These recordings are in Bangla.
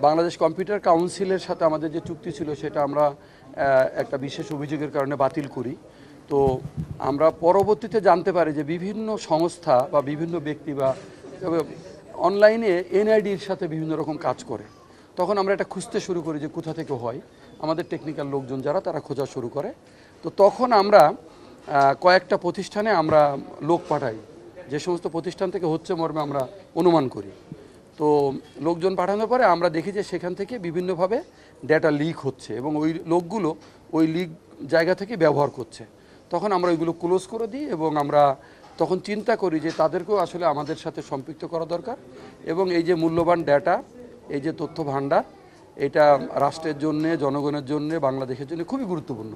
বাংলাদেশ কম্পিউটার কাউন্সিলের সাথে আমাদের যে চুক্তি ছিল সেটা আমরা একটা বিশেষ অভিযোগের কারণে বাতিল করি। তো আমরা পরবর্তীতে জানতে পারি যে বিভিন্ন সংস্থা বা বিভিন্ন ব্যক্তি বা অনলাইনে এনআইডির সাথে বিভিন্ন রকম কাজ করে। তখন আমরা এটা খুঁজতে শুরু করি যে কোথা থেকে হয়। আমাদের টেকনিক্যাল লোকজন যারা তারা খোঁজা শুরু করে। তো তখন আমরা কয়েকটা প্রতিষ্ঠানে আমরা লোক পাঠাই, যে সমস্ত প্রতিষ্ঠান থেকে হচ্ছে মর্মে আমরা অনুমান করি। তো লোকজন পাঠানোর পরে আমরা দেখি যে সেখান থেকে বিভিন্নভাবে ডেটা লিক হচ্ছে এবং ওই লোকগুলো ওই লিক জায়গা থেকে ব্যবহার করছে। তখন আমরা ওইগুলো ক্লোজ করে দিই এবং আমরা তখন চিন্তা করি যে তাদেরকেও আসলে আমাদের সাথে সম্পৃক্ত করা দরকার এবং এই যে মূল্যবান ডেটা, এই যে তথ্য ভাণ্ডার, এটা রাষ্ট্রের জন্যে, জনগণের জন্যে, বাংলাদেশের জন্য খুবই গুরুত্বপূর্ণ।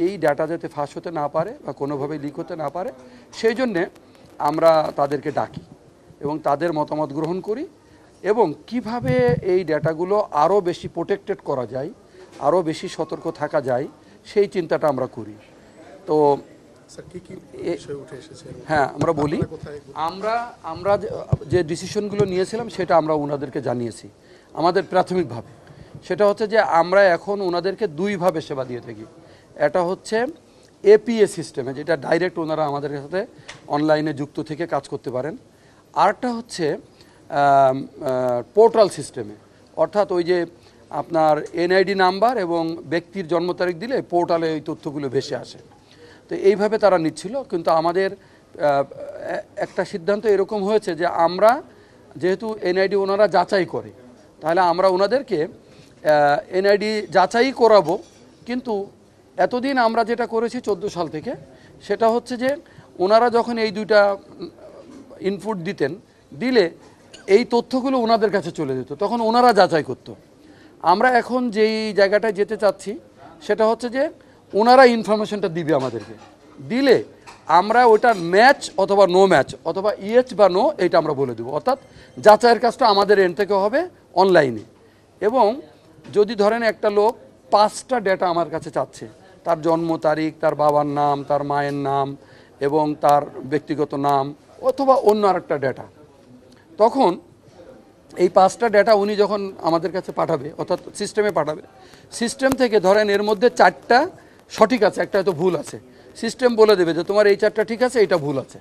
এই ডাটা যাতে ফাঁস হতে না পারে বা কোনোভাবে লিক হতে না পারে সেই জন্যে আমরা তাদেরকে ডাকি এবং তাদের মতামত গ্রহণ করি এবং কিভাবে এই ডেটাগুলো আরও বেশি প্রোটেক্টেড করা যায়, আরও বেশি সতর্ক থাকা যায় সেই চিন্তাটা আমরা করি। তো হ্যাঁ, আমরা বলি, আমরা যে ডিসিশনগুলো নিয়েছিলাম সেটা আমরা ওনাদেরকে জানিয়েছি আমাদের প্রাথমিকভাবে। সেটা হচ্ছে যে আমরা এখন ওনাদেরকে দুইভাবে সেবা দিয়ে থাকি। এটা হচ্ছে এপিএ সিস্টেমে, যেটা ডাইরেক্ট ওনারা আমাদের সাথে অনলাইনে যুক্ত থেকে কাজ করতে পারেন। আরেকটা হচ্ছে পোর্টাল সিস্টেমে, অর্থাৎ ওই যে আপনার এনআইডি নাম্বার এবং ব্যক্তির জন্ম তারিখ দিলে পোর্টালে ওই তথ্যগুলো ভেসে আসে। তো এইভাবে তারা নিচ্ছিল, কিন্তু আমাদের একটা সিদ্ধান্ত এরকম হয়েছে যে আমরা যেহেতু এনআইডি ওনারা যাচাই করে, তাহলে আমরা ওনাদেরকে এনআইডি যাচাই করাবো। কিন্তু এতদিন আমরা যেটা করেছি 14 সাল থেকে, সেটা হচ্ছে যে ওনারা যখন এই দুইটা ইনপুট দিলে এই তথ্যগুলো ওনাদের কাছে চলে যেত, তখন ওনারা যাচাই করত। আমরা এখন যেই জায়গাটায় যেতে চাচ্ছি সেটা হচ্ছে যে ওনারা ইনফরমেশনটা দিবে আমাদেরকে, দিলে আমরা ওটা ম্যাচ অথবা নো ম্যাচ অথবা ইয়েস বা নো এইটা আমরা বলে দেবো। অর্থাৎ যাচাইয়ের কাজটা আমাদের এন্ড থেকে হবে অনলাইনে। এবং যদি ধরেন একটা লোক 5টা ডেটা আমার কাছে চাচ্ছে, তার জন্ম তারিখ, তার বাবার নাম, তার মায়ের নাম এবং তার ব্যক্তিগত নাম অথবা অন্য আরেকটা ডেটা, তখন এই 5টা ডেটা উনি যখন আমাদের কাছে পাঠাবে, অর্থাৎ সিস্টেমে পাঠাবে, সিস্টেম থেকে ধরেন এর মধ্যে 4টা সঠিক আছে, একটা হয়তো ভুল আছে, সিস্টেম বলে দেবে যে তোমার এই 4টা ঠিক আছে, এটা ভুল আছে।